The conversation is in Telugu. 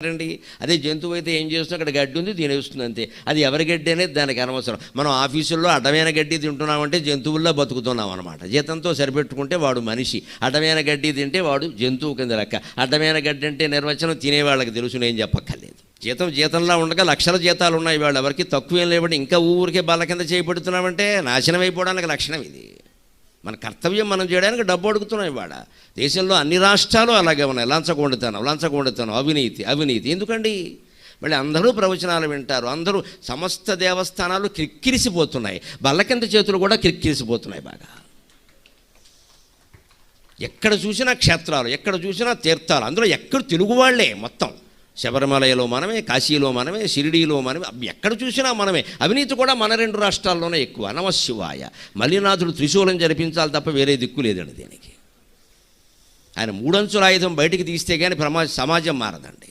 రండి. అదే జంతువు అయితే ఏం చేస్తున్నా అక్కడ గడ్డి ఉంది తినేస్తుంది అంతే. అది ఎవరి గడ్డి అనేది దానికి అనవసరం. మనం ఆఫీసుల్లో అడ్డమైన గడ్డి తింటున్నామంటే జంతువుల్లో బతుకుతున్నాం అనమాట. జీతంతో సరిపెట్టుకుంటే వాడు మనిషి, అడ్డమైన గడ్డి తింటే వాడు జంతువు కింద లెక్క. అడ్డమైన గడ్డి అంటే నిర్వచనం తినేవాళ్ళకి తెలుసు, నేను చెప్పక్కర్లేదు. జీతంలా ఉండగా లక్షల జీతాలు ఉన్నాయి, వాళ్ళు ఎవరికి తక్కువేం లేబట్టి ఇంకా ఊరికే బల్ల కింద చేయబెడుతున్నామంటే నాశనం అయిపోవడానికి లక్షణం ఇది. మన కర్తవ్యం మనం చేయడానికి డబ్బు అడుగుతున్నాం. ఇవాళ దేశంలో అన్ని రాష్ట్రాలు అలాగే ఉన్నాయి. లంచగొండితనం, అవినీతి ఎందుకండి? మళ్ళీ అందరూ ప్రవచనాలు వింటారు, అందరూ సమస్త దేవస్థానాలు కిక్కిరిసిపోతున్నాయి, బల్ల కింద చేతులు కూడా కిక్కిరిసిపోతున్నాయి బాగా. ఎక్కడ చూసినా క్షేత్రాలు, ఎక్కడ చూసినా తీర్థాలు, అందులో ఎక్కడ తెలుగు వాళ్ళే మొత్తం. శబరిమలలో మనమే, కాశీలో మనమే, షిరిడీలో మనమే, ఎక్కడ చూసినా మనమే. అవినీతి కూడా మన రెండు రాష్ట్రాల్లోనే ఎక్కువ. నమశివాయ. మల్లినాథుడు త్రిశూలం జరిపించాలి తప్ప వేరే దిక్కు లేదండి దీనికి. ఆయన మూడంచుల ఆయుధం బయటికి తీస్తే కానీ సమాజం మారదండి.